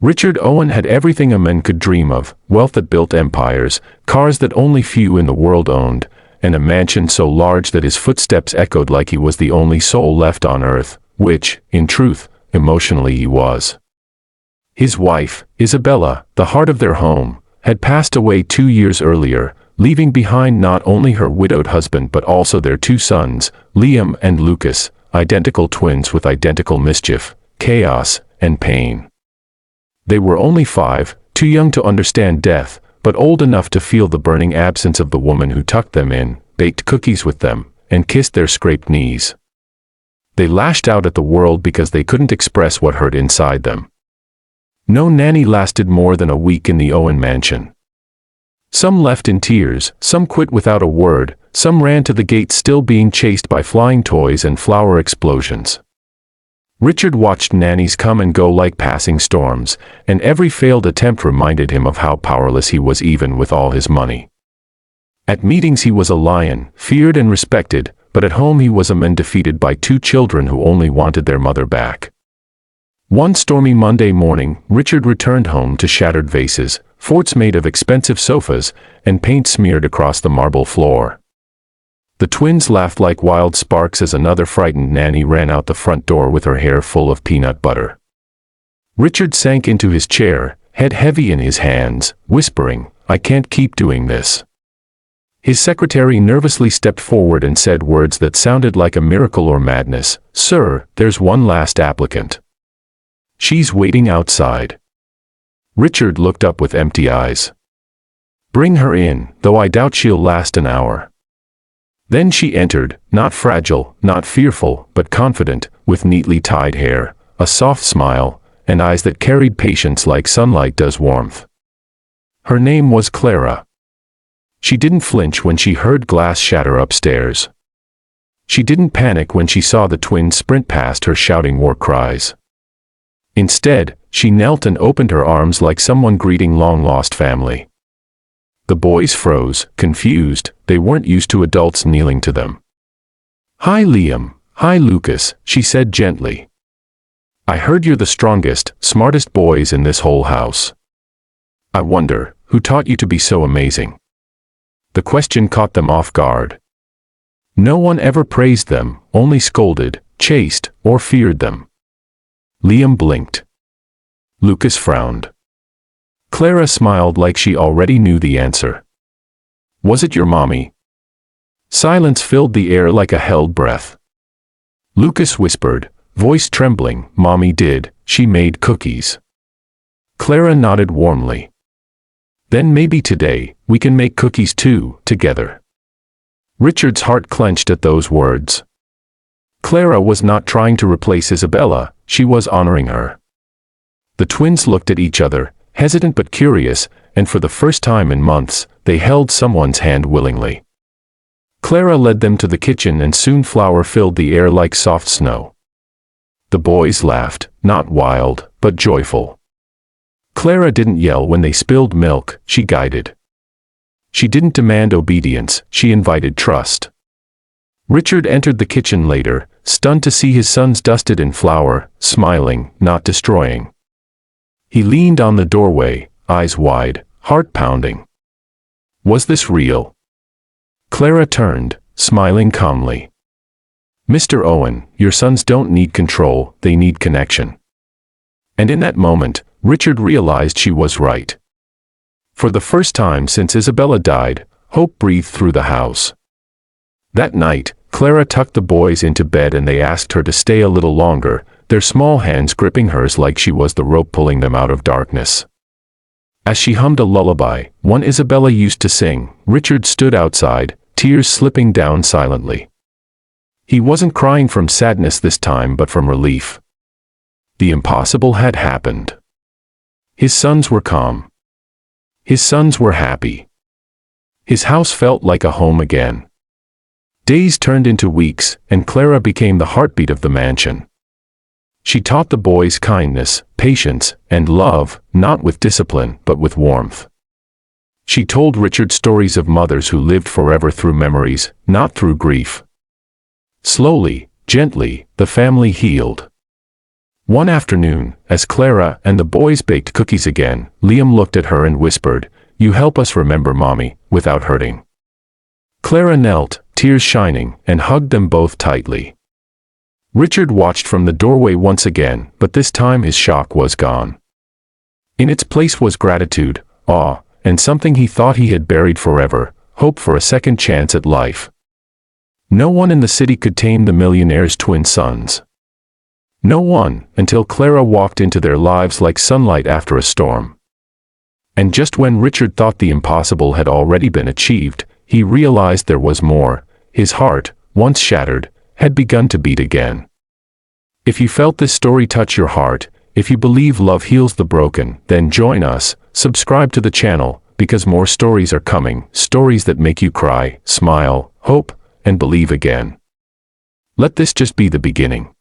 Richard Owen had everything a man could dream of: wealth that built empires, cars that only few in the world owned, and a mansion so large that his footsteps echoed like he was the only soul left on earth, which, in truth, emotionally he was. His wife, Isabella, the heart of their home, had passed away 2 years earlier, leaving behind not only her widowed husband but also their 2 sons, Liam and Lucas, identical twins with identical mischief, chaos, and pain. They were only 5, too young to understand death, but old enough to feel the burning absence of the woman who tucked them in, baked cookies with them, and kissed their scraped knees. They lashed out at the world because they couldn't express what hurt inside them. No nanny lasted more than a week in the Owen mansion. Some left in tears, some quit without a word, some ran to the gate still being chased by flying toys and flower explosions. Richard watched nannies come and go like passing storms, and every failed attempt reminded him of how powerless he was even with all his money. At meetings he was a lion, feared and respected, but at home he was a man defeated by 2 children who only wanted their mother back. One stormy Monday morning, Richard returned home to shattered vases, forts made of expensive sofas, and paint smeared across the marble floor. The twins laughed like wild sparks as another frightened nanny ran out the front door with her hair full of peanut butter. Richard sank into his chair, head heavy in his hands, whispering, "I can't keep doing this." His secretary nervously stepped forward and said words that sounded like a miracle or madness. "Sir, there's one last applicant. She's waiting outside." Richard looked up with empty eyes. "Bring her in, though I doubt she'll last an hour." Then she entered, not fragile, not fearful, but confident, with neatly tied hair, a soft smile, and eyes that carried patience like sunlight does warmth. Her name was Clara. She didn't flinch when she heard glass shatter upstairs. She didn't panic when she saw the twins sprint past her shouting war cries. Instead, she knelt and opened her arms like someone greeting long-lost family. The boys froze, confused. They weren't used to adults kneeling to them. "Hi, Liam. Hi, Lucas," she said gently. "I heard you're the strongest, smartest boys in this whole house. I wonder, who taught you to be so amazing?" The question caught them off guard. No one ever praised them, only scolded, chased, or feared them. Liam blinked. Lucas frowned. Clara smiled like she already knew the answer. "Was it your mommy?" Silence filled the air like a held breath. Lucas whispered, voice trembling, "Mommy did, she made cookies." Clara nodded warmly. "Then maybe today, we can make cookies too, together." Richard's heart clenched at those words. Clara was not trying to replace Isabella, she was honoring her. The twins looked at each other, hesitant but curious, and for the first time in months, they held someone's hand willingly. Clara led them to the kitchen and soon flour filled the air like soft snow. The boys laughed, not wild, but joyful. Clara didn't yell when they spilled milk, she guided. She didn't demand obedience, she invited trust. Richard entered the kitchen later, stunned to see his sons dusted in flour, smiling, not destroying. He leaned on the doorway, eyes wide, heart pounding. Was this real? Clara turned, smiling calmly. "Mr. Owen, your sons don't need control, they need connection." And in that moment, Richard realized she was right. For the first time since Isabella died, hope breathed through the house. That night, Clara tucked the boys into bed and they asked her to stay a little longer, their small hands gripping hers like she was the rope pulling them out of darkness. As she hummed a lullaby, one Isabella used to sing, Richard stood outside, tears slipping down silently. He wasn't crying from sadness this time but from relief. The impossible had happened. His sons were calm. His sons were happy. His house felt like a home again. Days turned into weeks, and Clara became the heartbeat of the mansion. She taught the boys kindness, patience, and love, not with discipline, but with warmth. She told Richard stories of mothers who lived forever through memories, not through grief. Slowly, gently, the family healed. One afternoon, as Clara and the boys baked cookies again, Liam looked at her and whispered, "You help us remember Mommy, without hurting." Clara knelt, tears shining, and hugged them both tightly. Richard watched from the doorway once again, but this time his shock was gone. In its place was gratitude, awe, and something he thought he had buried forever, hope for a second chance at life. No one in the city could tame the millionaire's twin sons. No one, until Clara walked into their lives like sunlight after a storm. And just when Richard thought the impossible had already been achieved, he realized there was more. His heart, once shattered, had begun to beat again. If you felt this story touch your heart, if you believe love heals the broken, then join us, subscribe to the channel, because more stories are coming, stories that make you cry, smile, hope, and believe again. Let this just be the beginning.